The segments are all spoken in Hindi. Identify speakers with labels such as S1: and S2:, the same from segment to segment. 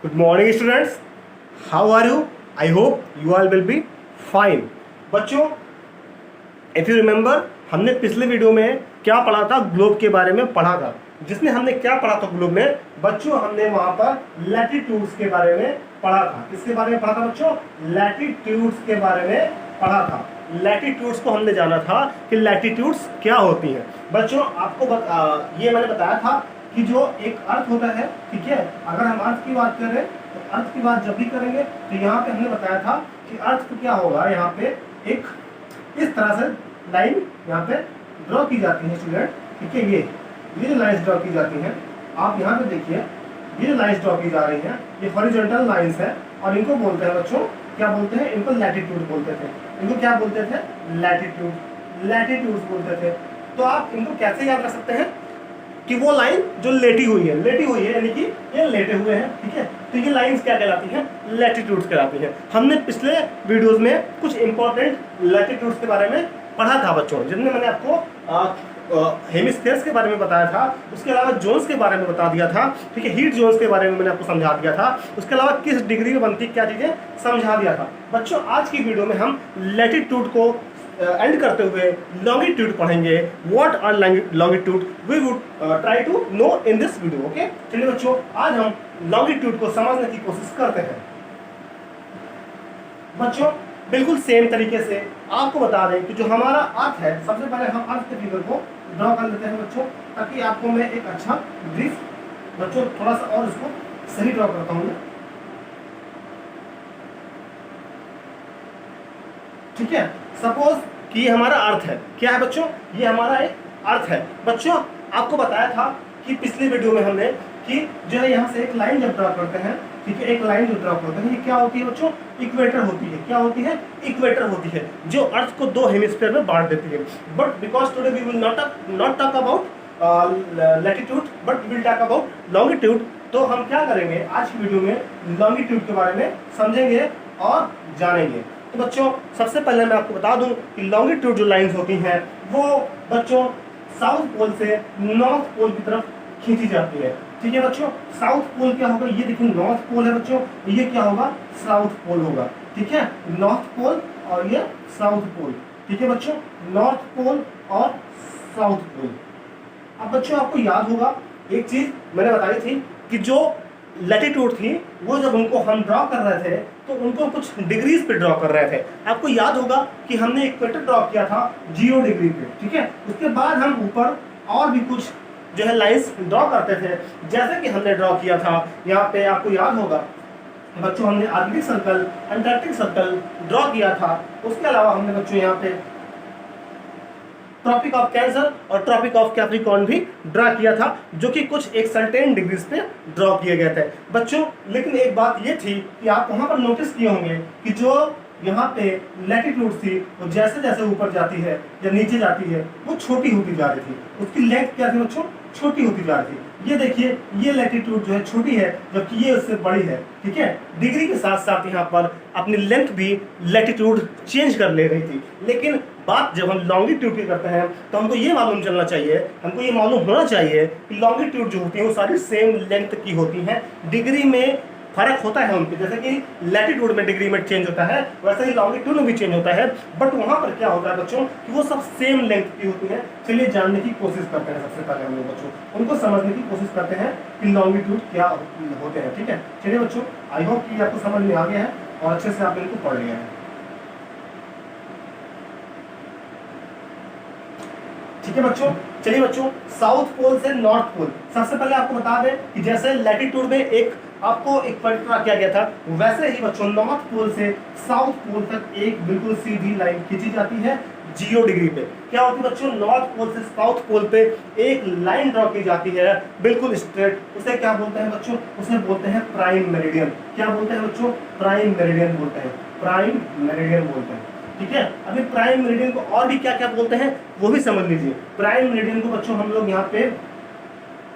S1: Good morning students. How are you? I hope you all will be fine. बच्चों, if you remember, हमने पिछले वीडियो में क्या पढ़ा था, ग्लोब के बारे में पढ़ा था। जिसने हमने क्या पढ़ा था ग्लोब में बच्चों, हमने वहां पर लैटिट्यूड्स के बारे में पढ़ा था। किसके बारे में पढ़ा था बच्चों? लैटिट्यूड्स के बारे में पढ़ा था। लैटिट्यूड्स को हमने जाना था कि लैटिट्यूड्स क्या होती हैं। बच्चों आपको ये मैंने बताया था कि जो एक अर्थ होता है, ठीक है, अगर हम अर्थ की बात करें तो अर्थ की बात जब भी करेंगे तो यहाँ पे हमने बताया था कि अर्थ को क्या होगा, यहाँ पे एक इस तरह से लाइन यहाँ पे ड्रॉ की जाती है स्टूडेंट, ठीक है। ये जो लाइंस ड्रॉ की जाती हैं, आप यहाँ पे देखिए, ये जो लाइंस ड्रॉ की जा रही हैं ये हॉरिजॉन्टल लाइंस है और इनको बोलते हैं बच्चों, क्या बोलते हैं? इनको लैटिट्यूड बोलते थे। इनको क्या बोलते थे? लैटिट्यूड बोलते थे। तो आप इनको कैसे याद रख सकते हैं कि वो लाइन जो लेटी हुई है यानी कि ये लेटे हुए हैं, ठीक है। तो ये लाइंस क्या कहलाती हैं? लैटिट्यूड्स कहलाती हैं। हमने पिछले वीडियोस में कुछ इंपॉर्टेंट लैटिट्यूड्स के बारे में पढ़ा था बच्चों, जिनमें मैंने आपको हेमिस्फीयर्स के बारे में बताया था, उसके अलावा जोन्स के बारे में बता दिया था, ठीक है। हीट जोन्स के बारे में मैंने आपको समझा दिया था, उसके अलावा किस डिग्री में बनती क्या चीजें समझा दिया था। बच्चों आज की वीडियो में हम लैटिट्यूड को एंड करते हुए लॉन्गिट्यूड पढ़ेंगे। What are longitude we would try to know in this video, okay. चलिए बच्चों, आज हम लॉन्गिट्यूड को समझने की कोशिश करते हैं। बच्चों बिल्कुल सेम तरीके से आपको बता दें कि जो हमारा अर्थ है, सबसे पहले हम अर्थ के फिगर को ड्रॉ कर लेते हैं बच्चों, ताकि आपको मैं एक अच्छा ब्रीफ बच्चों थोड़ा सा और इसको सही ड्रॉ करता हूँ, ठीक है। सपोज कि ये हमारा अर्थ है, क्या है बच्चों? ये हमारा एक अर्थ है। बच्चों आपको बताया था कि पिछले वीडियो में हमने कि जो है यहाँ से एक लाइन जब ड्रॉ करते हैं, ठीक है, एक लाइन जो ड्रॉ करते हैं ये क्या होती है बच्चों? इक्वेटर होती है। क्या होती है? इक्वेटर होती है, जो अर्थ को दो हेमिस्फीयर में बांट देती है। But because today we will not talk about latitude but will talk about longitude. तो हम क्या करेंगे आज की वीडियो में, लॉन्गिट्यूड के बारे में समझेंगे और जानेंगे। तो बच्चों सबसे पहले मैं आपको बता दूं कि लॉन्गिट्यूड जो लाइंस होती हैं वो बच्चों साउथ पोल से नॉर्थ पोल की तरफ खींची जाती है, ठीक है बच्चों। साउथ पोल क्या होगा? ये देखिए नॉर्थ पोल है बच्चों, ये क्या होगा? साउथ पोल होगा, ठीक है। नॉर्थ पोल और ये साउथ पोल, ठीक है बच्चों, नॉर्थ पोल और साउथ पोल। अब बच्चों आपको याद होगा एक चीज मैंने बताई थी कि जो लैटिट्यूड थी वो जब उनको हम ड्रॉ कर रहे थे तो उनको कुछ डिग्रीज पे ड्रॉ कर रहे थे। आपको याद होगा कि हमने इक्वेटर ड्रॉ किया था 0 डिग्री पे, ठीक है। उसके बाद हम ऊपर और भी कुछ जो है लाइंस ड्रॉ करते थे, जैसे कि हमने ड्रॉ किया था यहाँ पे, आपको याद होगा बच्चों हमने Arctic circle, Antarctic circle draw किया था। उसके अलावा हमने बच्चों यहाँ पे ट्रॉपिक ऑफ कैंसर और ट्रॉपिक ऑफ कैप्रिकॉर्न भी ड्रा किया था, जो कि कुछ एक सर्टेन डिग्रीज पे ड्रॉ किए गए थे बच्चों। लेकिन एक बात ये थी कि आप वहां पर नोटिस किए होंगे कि जो यहाँ पे लैटिट्यूड थी वो जैसे जैसे ऊपर जाती है या नीचे जाती है वो छोटी होती जा रही थी। उसकी लेंथ क्या थी बच्चों? छोटी होती जा रही थी। ये देखिए ये लैटिट्यूड जो है छोटी है, जबकि ये उससे बड़ी है, ठीक है। डिग्री के साथ साथ यहाँ पर अपनी लेंथ भी लैटिट्यूड चेंज कर ले रही थी। लेकिन बात जब हम लॉन्गिट्यूड की करते हैं तो हमको ये मालूम चलना चाहिए, हमको ये मालूम होना चाहिए कि लॉन्गिट्यूड जो होती है वो सारी सेम लेंथ की होती हैं। डिग्री में फर्क होता है उनके, जैसे कि लैटिट्यूड में डिग्री में चेंज होता है वैसे ही लॉन्गिट्यूड में भी चेंज होता है। बट वहां पर क्या होता है बच्चों कि वो सब सेम लेंथ की होती है। चलिए जानने की कोशिश करते हैं। सबसे पहले हम लोग बच्चों उनको समझने की कोशिश करते हैं कि लॉन्गिट्यूड क्या होते हैं, ठीक है। चलिए बच्चों, आई होप कि आपको समझ में आ गया है और अच्छे से आप इनको पढ़ लिया है, ठीक है बच्चों। चलिए बच्चों, साउथ पोल से नॉर्थ पोल, सबसे पहले आपको बता दें कि जैसे लैटिट्यूड में एक आपको इक्वेटर ड्रा किया गया था, वैसे ही बच्चों नॉर्थ पोल से साउथ पोल तक एक बिल्कुल सीधी लाइन खींची जाती है 0 डिग्री पे। क्या होती है बच्चों? नॉर्थ पोल से साउथ पोल पे एक लाइन ड्रॉ की जाती है बिल्कुल स्ट्रेट। उसे क्या बोलते हैं बच्चों? उसे बोलते हैं प्राइम मेरिडियन। क्या बोलते हैं बच्चों? प्राइम मेरिडियन बोलते हैं, प्राइम मेरिडियन बोलते हैं, ठीक है। अभी प्राइम मेरिडियन को और भी क्या क्या बोलते हैं वो भी समझ लीजिए। प्राइम मेरिडियन को बच्चों हम लोग यहाँ पे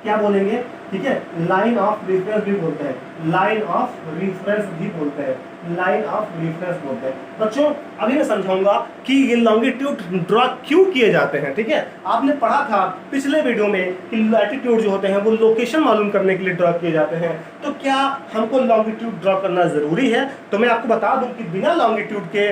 S1: क्या बोलेंगे, ठीक है, लाइन ऑफ रेफरेंस भी बोलते हैं, लाइन ऑफ रेफरेंस भी बोलते हैं, लाइन ऑफ रेफरेंस बोलते हैं। बच्चों अभी मैं समझाऊंगा कि ये लॉन्गिट्यूड ड्रॉ क्यों किए जाते हैं, ठीक है। आपने पढ़ा था पिछले वीडियो में कि लैटिट्यूड जो होते हैं वो लोकेशन मालूम करने के लिए ड्रॉ किए जाते हैं, तो क्या हमको लॉन्गिट्यूड ड्रॉ करना जरूरी है? तो मैं आपको बता दूं कि बिना लॉन्गिट्यूड के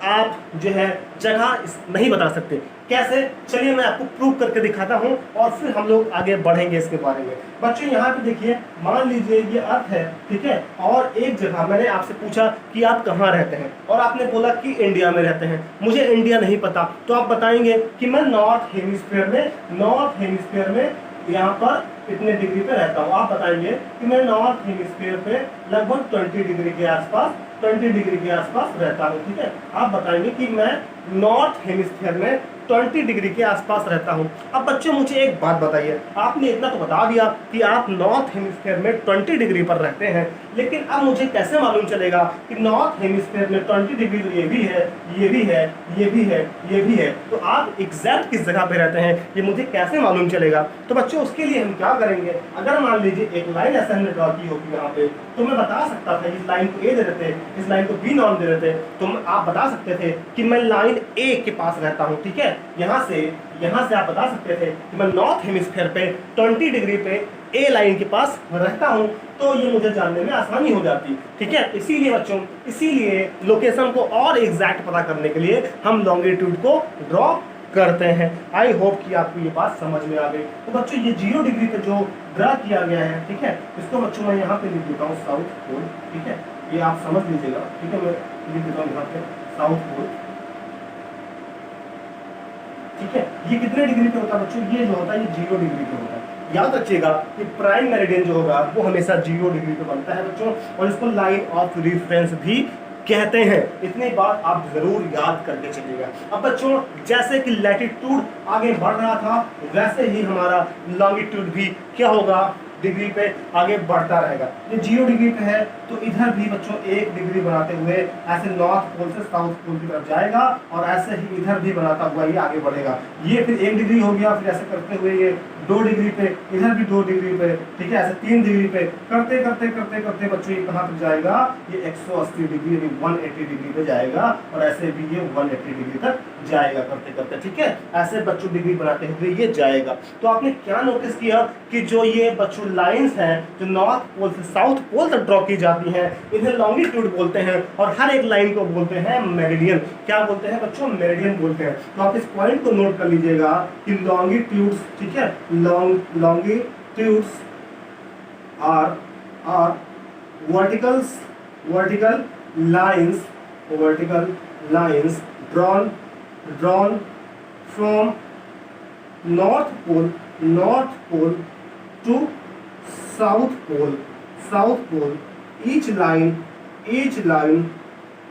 S1: आप जो है जगह नहीं बता सकते। कैसे, चलिए मैं आपको प्रूव करके दिखाता हूं और फिर हम लोग आगे बढ़ेंगे इसके बारे में। बच्चों यहाँ पे देखिए, मान लीजिए ये अर्थ है, ठीक है, और एक जगह मैंने आपसे पूछा कि आप कहाँ रहते हैं और आपने बोला कि इंडिया में रहते हैं। मुझे इंडिया नहीं पता, तो आप बताएंगे कि मैं नॉर्थ हेमिस्फीयर में यहाँ पर इतने डिग्री पे रहता हूँ। आप बताएंगे कि मैं नॉर्थ हेमिस्फीयर पे लगभग 20 डिग्री के आसपास रहता हूँ, ठीक है। आप बताएंगे कि मैं नॉर्थ हेमिस्फीयर में 20 डिग्री के आसपास रहता हूँ। अब बच्चों मुझे एक बात बताइए, आपने इतना तो बता दिया कि आप नॉर्थ हेमिस्फीयर में 20 डिग्री पर रहते हैं, लेकिन अब मुझे कैसे मालूम चलेगा कि नॉर्थ हेमिस्फीयर में 20 डिग्री तो ये भी है, ये भी है, ये भी है, ये भी है, तो आप एग्जैक्ट किस जगह पे रहते हैं ये मुझे कैसे मालूम चलेगा? तो बच्चों उसके लिए हम क्या करेंगे, अगर मान लीजिए एक लाइन ऐसे हमने ड्रॉ की होगी यहाँ पे, तो मैं बता सकता था, इस लाइन को ए दे देते, इस लाइन को बी नाम दे देते, तो आप बता सकते थे कि मैं लाइन ए के पास रहता हूँ, ठीक है। यहाँ से आप बता सकते थे कि मैं नॉर्थ हेमिस्फीयर पे 20 डिग्री पे ए लाइन के पास रहता हूँ, तो ये मुझे जानने में आसानी हो जाती, ठीक है। इसीलिए बच्चों, इसीलिए लोकेशन को और एग्जैक्ट पता करने के लिए हम लॉन्गिट्यूड को ड्रॉ करते हैं। आई होप कि आपको ये बात समझ में आ गई। तो बच्चों ये 0 डिग्री पे जो ड्रा किया गया है, ठीक है, इसको बच्चों मैं यहाँ पे लिख देता हूँ साउथ पोल, ठीक है, ये आप समझ लीजिएगा, ठीक है। मैं लिख देता हूँ यहाँ पे साउथ पोल, ठीक है। ये कितने डिग्री पे होता है बच्चों? ये जो होता है ये 0 डिग्री पे होता है। याद रखिएगा कि प्राइम मेरिडियन जो होगा वो हमेशा 0 डिग्री पे बनता है बच्चों, और इसको लाइन ऑफ रेफरेंस भी कहते हैं। इतनी बात आप जरूर याद करके चलिएगा। अब बच्चों जैसे कि लैटिट्यूड आगे बढ़ रहा था, वैसे ही हमारा लॉन्गिट्यूड भी क्या होगा, डिग्री पे आगे बढ़ता रहेगा। ये 0 डिग्री पे है तो इधर भी बच्चों 1 डिग्री बनाते हुए ऐसे नॉर्थ पोल से साउथ पोल की तरफ जाएगा, और ऐसे ही इधर भी बनाता हुआ ये आगे बढ़ेगा। ये फिर 1 डिग्री हो गया, फिर ऐसे करते हुए ये 2 डिग्री पे, इधर भी 2 डिग्री पे, ठीक है, ऐसे 3 डिग्री पे करते करते करते करते बच्चों ये कहाँ तक जाएगा, ये 180 डिग्री यानी 180 डिग्री पे जाएगा, और ऐसे भी ये 180 डिग्री तक जाएगा करते करते, ठीक है। ऐसे बच्चों डिग्री बनाते हुए ये जाएगा। तो आपने क्या नोटिस किया कि जो ये बच्चों लाइंस हैं जो नॉर्थ पोल से साउथ पोल तक ड्रॉ की जाती हैं, इन्हें लॉन्गिट्यूड बोलते हैं, और हर एक लाइन को बोलते हैं मेरिडियन। क्या बोलते हैं बच्चों? मेरिडियन बोलते हैं। तो आप इस पॉइंट को नोट कर लीजिएगा कि लॉन्गिट्यूड्स, ठीक है, longitudes are vertical lines drawn from north pole to south pole. Each line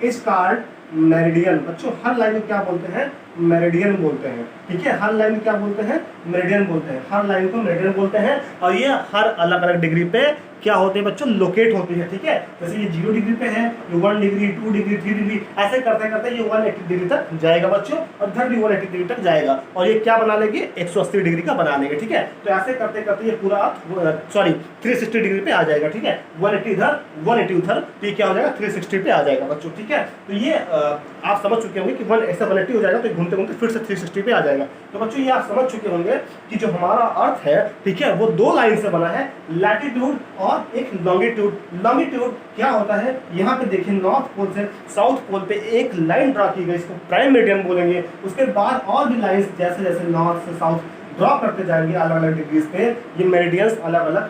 S1: is called meridian. बच्चों हर लाइन को क्या बोलते हैं? मेरिडियन बोलते हैं, ठीक है। हर लाइन क्या बोलते हैं? मेरिडियन बोलते हैं। हर लाइन को मेरिडियन बोलते हैं, और ये हर अलग अलग डिग्री पे क्या होते हैं बच्चों? लोकेट होती है, ठीक है। जैसे ये 0 डिग्री पे है, ये 1 डिग्री, 2 डिग्री, 3 डिग्री, ऐसे करते करते ये 180 डिग्री तक जाएगा बच्चों, और इधर भी 180 डिग्री तक जाएगा, और ये क्या बना लेंगे? 180 डिग्री का बना लेंगे, ठीक है। तो ऐसे करते करते ये पूरा 360 डिग्री पे आ जाएगा, ठीक है। 180 इधर, 180 उधर, तो ये क्या हो जाएगा? 360 पे आ जाएगा बच्चों, ठीक है। तो ये आप समझ चुके होंगे कि 180 हो जाएगा तो घूमते घूमते फिर से 360 पे आ जाएगा। तो बच्चों ये आप समझ चुके होंगे कि जो हमारा अर्थ है, ठीक है, वो 2 लाइन से बना है, लैटिट्यूड और एक लॉन्गिट्यूड क्या होता है? यहाँ पे देखिए नॉर्थ पोल से साउथ पोल पे एक लाइन ड्रा की गई, इसको प्राइम मेरिडियन बोलेंगे। उसके बाद और भी लाइंस जैसे जैसे नॉर्थ से साउथ ड्रॉ करते जाएंगे अलग अलग डिग्रीज पे, ये मेरिडियंस अलग अलग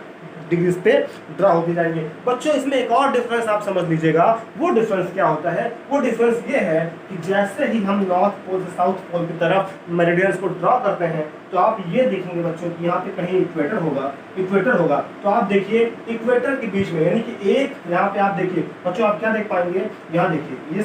S1: डिग्रीज पे ड्रा होते जाएंगे। बच्चों इसमें एक और डिफरेंस आप समझ लीजिएगा। वो डिफरेंस क्या होता है? वो डिफरेंस ये है कि जैसे ही हम नॉर्थ पोल से साउथ पोल की तरफ मेरिडियंस को ड्रॉ करते हैं, तो आप ये देखेंगे बच्चों कि यहाँ पे कहीं इक्वेटर होगा। तो आप देखिए इक्वेटर के बीच में, यानी कि एक यहाँ पे आप देखिए बच्चों, आप क्या देख पाएंगे? यहाँ देखिए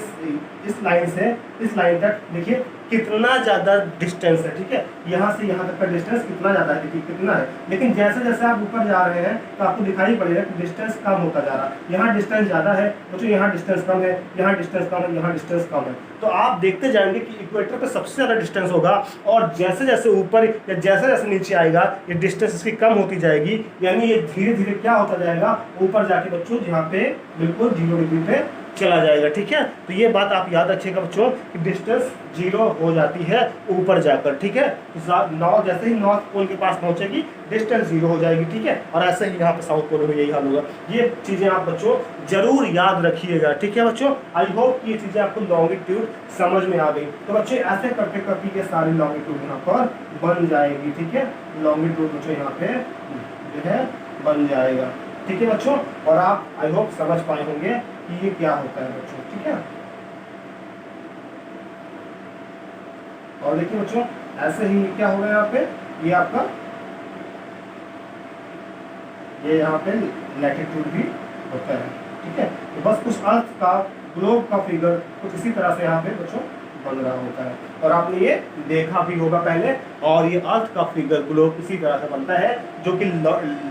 S1: इस लाइन से इस लाइन तक देखिए कितना ज़्यादा डिस्टेंस है, ठीक है, यहाँ से यहाँ तक का डिस्टेंस कितना ज़्यादा है, कितना है। लेकिन जैसे जैसे आप ऊपर जा रहे हैं तो आपको दिखाई पड़ेगा कि डिस्टेंस कम होता जा रहा है। यहाँ डिस्टेंस ज़्यादा है बच्चों, यहाँ डिस्टेंस कम है, यहाँ डिस्टेंस कम है, यहाँ डिस्टेंस कम है। तो आप देखते जाएंगे कि इक्वेटर पे सबसे ज़्यादा डिस्टेंस होगा, और जैसे जैसे ऊपर या जैसे जैसे नीचे आएगा ये डिस्टेंस इसकी कम होती जाएगी, यानी ये धीरे धीरे क्या होता जाएगा, ऊपर जाके बच्चों यहाँ पे बिल्कुल 0 डिग्री पे चला जाएगा, ठीक है। तो ये बात आप याद रखिएगा बच्चों कि डिस्टेंस 0 हो जाती है ऊपर जाकर, ठीक है। तो जैसे ही नॉर्थ पोल के पास पहुंचेगी डिस्टेंस 0 हो जाएगी, ठीक है। और ऐसे ही यहाँ पे साउथ पोल में यही हाल होगा। ये चीज़ें आप बच्चों जरूर याद रखिएगा, ठीक है बच्चों। आई होप ये चीज़ें आपको लॉन्गिट्यूड समझ में आ गई। तो बच्चे ऐसे करते करते ये सारी लॉन्गिट्यूड यहाँ पर बन जाएगी, ठीक है। लॉन्गिट्यूड बच्चों यहाँ पे जो है बन जाएगा, ठीक है बच्चों। और आप आई होप समझ पाए होंगे कि ये क्या होता है बच्चों, ठीक है। और देखिए बच्चों ऐसे ही क्या होगा यहाँ पे, ये आपका ये यहाँ पे लैटिट्यूड भी होता है, ठीक है। तो बस कुछ अर्थ का ग्लोब का फिगर कुछ इसी तरह से यहाँ पे बच्चों बन रहा होता है, और आपने ये देखा भी होगा पहले। और ये अर्थ का फिगर ग्लोब इसी तरह से बनता है, जो कि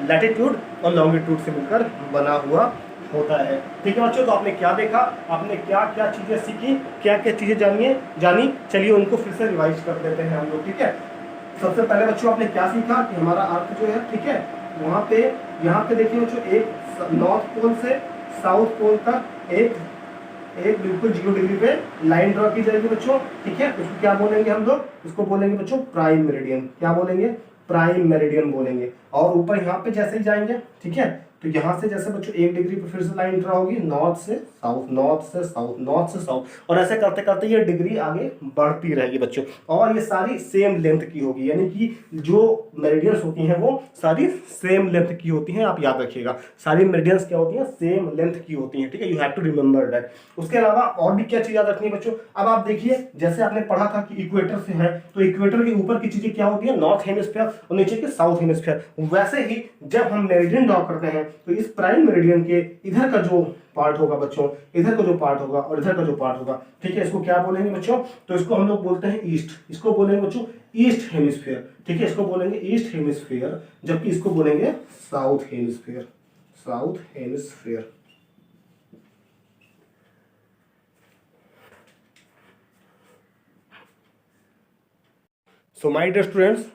S1: लैटिट्यूड और लॉन्गिट्यूड से मिलकर बना हुआ होता है, ठीक है बच्चों। तो आपने क्या देखा, आपने क्या क्या चीजें सीखी, क्या क्या चीजें जानी, चलिए उनको फिर से रिवाइज कर देते हैं हम लोग, ठीक है। सबसे पहले बच्चों आपने क्या सीखा कि हमारा अर्थ जो है, ठीक है, वहाँ पे यहाँ पे देखिए बच्चों एक नॉर्थ पोल से साउथ पोल तक एक बिल्कुल 0 डिग्री पे लाइन ड्रॉ की जाएगी बच्चों, ठीक है। उसको क्या बोलेंगे हम लोग, उसको बोलेंगे बच्चों प्राइम मेरिडियन। क्या बोलेंगे, प्राइम मेरिडियन बोलेंगे। और ऊपर यहाँ पे जैसे ही जाएंगे, ठीक है, तो यहाँ से जैसे बच्चों 1 डिग्री पे फिर से लाइन ड्रा होगी, नॉर्थ से साउथ, नॉर्थ से साउथ, नॉर्थ से साउथ, और ऐसे करते करते ये डिग्री आगे बढ़ती रहेगी बच्चों। और ये सारी सेम लेंथ की होगी, यानी कि जो मेरिडियंस होती हैं वो सारी सेम लेंथ की होती हैं। आप याद रखिएगा सारी मेरिडियंस क्या होती हैं, सेम लेंथ की होती हैं, ठीक है। You have to remember that. उसके अलावा और भी क्या चीज याद रखनी है बच्चों। अब आप देखिए जैसे आपने पढ़ा था कि इक्वेटर से है, तो इक्वेटर के ऊपर की चीजें क्या होती है, नॉर्थ हेमिस्फीयर, और नीचे के साउथ हेमिस्फीयर। वैसे ही जब हम मेरिडियन ड्रॉ करते हैं तो इस प्राइम मेरिडियन के इधर का जो पार्ट होगा बच्चों, इधर का जो पार्ट होगा और इधर का जो पार्ट होगा, ठीक है, इसको क्या बोलेंगे बच्चों, तो इसको हम लोग बोलते हैं ईस्ट। इसको बोलेंगे बच्चों ईस्ट हेमिस्फीयर, ठीक है, इसको बोलेंगे ईस्ट हेमिस्फीयर, जबकि इसको बोलेंगे south hemisphere, south hemisphere. So my dear students,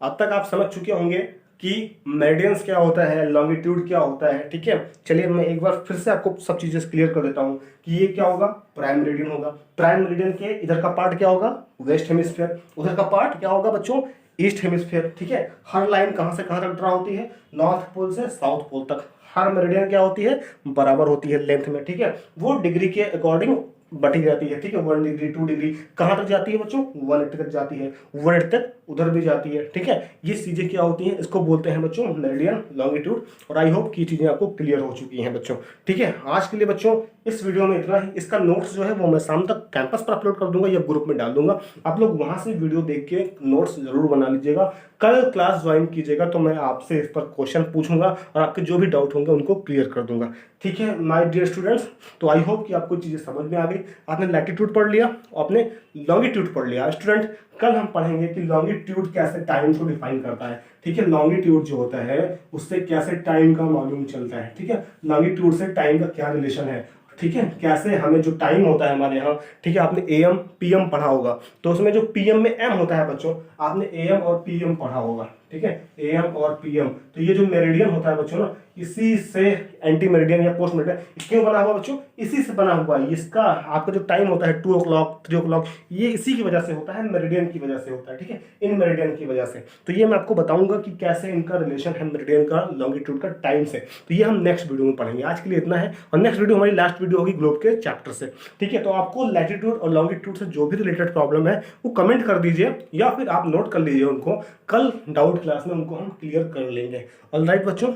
S1: अब तक आप समझ चुके होंगे कि मेरिडियंस क्या होता है, लॉन्गिट्यूड क्या होता है, ठीक है। चलिए मैं एक बार फिर से आपको सब चीजें क्लियर कर देता हूँ कि ये क्या होगा, प्राइम मेरिडियन होगा। प्राइम मेरिडियन के इधर का पार्ट क्या होगा, वेस्ट हेमिस्फीयर, उधर का पार्ट क्या होगा बच्चों, ईस्ट हेमिस्फीयर, ठीक है। हर लाइन कहाँ से कहाँ तक ड्रा होती है, नॉर्थ पोल से साउथ पोल तक। हर मेरिडियन क्या होती है, बराबर होती है लेंथ में, ठीक है। वो डिग्री के अकॉर्डिंग बटी जाती है, ठीक है। 1 डिग्री 2 डिग्री कहाँ तक जाती है बच्चों, 180 तक जाती है, 180 तक उधर भी जाती है, ठीक है। ये चीजें क्या होती हैं, इसको बोलते हैं बच्चों मेरिडियन, लॉन्गिट्यूड। और आई होप कि चीजें आपको क्लियर हो चुकी हैं बच्चों, ठीक है। आज के लिए बच्चों इस वीडियो में इतना ही। इसका नोट्स जो है वो मैं शाम तक कैंपस पर अपलोड कर दूंगा या ग्रुप में डाल दूंगा। आप लोग वहां से वीडियो देख के नोट्स जरूर बना लीजिएगा। कल क्लास ज्वाइन कीजिएगा तो मैं आपसे इस पर क्वेश्चन पूछूंगा और आपके जो भी डाउट होंगे उनको क्लियर कर दूंगा, ठीक है माय डियर स्टूडेंट्स। तो आई होप कि आपको चीजें समझ में आ गई। आपने लैटिट्यूड पढ़ लिया, आपने लॉन्गिट्यूड पढ़ लिया। स्टूडेंट कल हम पढ़ेंगे कि लॉन्गिट्यूड कैसे टाइम को डिफाइन करता है, ठीक है। लॉन्गिट्यूड जो होता है उससे कैसे टाइम का मालूम चलता है, ठीक है। लॉन्गिट्यूड से टाइम का क्या रिलेशन है, ठीक है। कैसे हमें जो टाइम होता है हमारे यहाँ, ठीक है, आपने एएम पीएम पढ़ा होगा, तो उसमें जो पीएम में एम होता है बच्चों, आपने एएम और पीएम पढ़ा होगा, ठीक है, एएम और पीएम। तो ये जो मेरिडियन होता है बच्चों ना, इसी से एंटी मेरिडियन या पोस्ट मेरिडियन क्यों बना हुआ बच्चों, इसी से बना हुआ है। इसका आपका जो टाइम होता है 2 o'clock 3 o'clock, ये इसी की वजह से होता है, मेरिडियन की वजह से होता है, ठीक है, इन मेरिडियन की वजह से। तो ये मैं आपको बताऊंगा कि कैसे इनका रिलेशन है मेरिडियन का लॉन्गिट्यूड का टाइम से। तो ये हम नेक्स्ट वीडियो में पढ़ेंगे। आज के लिए इतना है, और नेक्स्ट वीडियो हमारी लास्ट वीडियो होगी ग्लोब के चैप्टर से, ठीक है। तो आपको लैटिट्यूड और लॉन्गिट्यूड से जो भी रिलेटेड प्रॉब्लम है वो कमेंट कर दीजिए, या फिर आप नोट कर लीजिए उनको, कल डाउट क्लास में उनको हम क्लियर कर लेंगे। ऑलराइट बच्चों,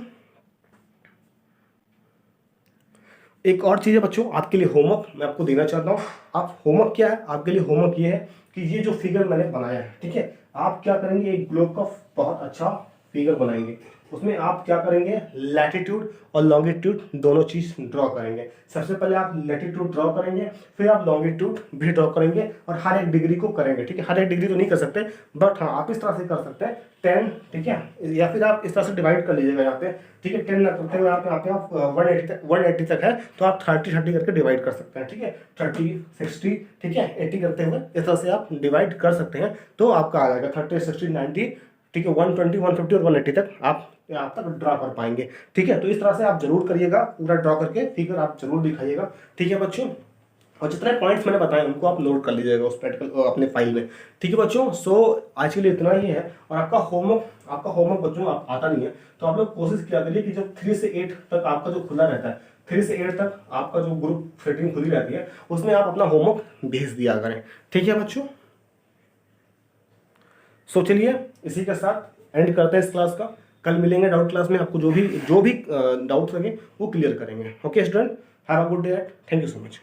S1: एक और चीज़ है बच्चों, आपके लिए होमवर्क मैं आपको देना चाहता हूँ। आप होमवर्क क्या है, आपके लिए होमवर्क ये है कि ये जो फिगर मैंने बनाया है, ठीक है, आप क्या करेंगे, एक ग्लोब का बहुत अच्छा फिगर बनाएंगे। उसमें आप क्या करेंगे, लैटिट्यूड और लॉन्गिट्यूड दोनों चीज ड्रॉ करेंगे। सबसे पहले आप लैटिट्यूड ड्रॉ करेंगे, फिर आप लॉन्गिट्यूड भी ड्रॉ करेंगे और हर एक डिग्री को करेंगे, ठीक है। हर एक डिग्री तो नहीं कर सकते, बट हाँ आप इस तरह से कर सकते हैं 10, ठीक है, या फिर आप इस तरह से डिवाइड कर लीजिएगा यहाँ पे, ठीक है। 10 ना करते हुए यहाँ पे आप 180 तक है तो आप 30 करके डिवाइड कर सकते हैं, ठीक है। 30, 60, ठीक है, 80 करते हुए इस तरह से आप डिवाइड कर सकते हैं, तो आपका आ जाएगा 30, 60, 90, ठीक है, 120, 150 और 180 तक आप यहाँ तक ड्रा कर पाएंगे, ठीक है। तो इस तरह से आप जरूर करिएगा, पूरा ड्रॉ करके फिगर आप जरूर दिखाइएगा, ठीक है बच्चों। और जितने पॉइंट्स मैंने बताए उनको आप नोट कर लीजिएगा उस प्रैक्टिकल अपने फाइल में, ठीक है बच्चों। सो आज के लिए इतना ही है। और आपका होमवर्क बच्चों आप आता नहीं है तो आप लोग कोशिश किया करिए कि जब 3 से 8 तक आपका जो खुला रहता है, 3 से 8 तक आपका जो ग्रुप सेटिंग खुली रहती है उसमें आप अपना होमवर्क भेज दिया करें, ठीक है बच्चों। सो चलिए इसी के साथ एंड करते हैं इस क्लास का। कल मिलेंगे डाउट क्लास में, आपको जो भी डाउट्स लगे वो क्लियर करेंगे। Okay student, have a good day, thank you so much.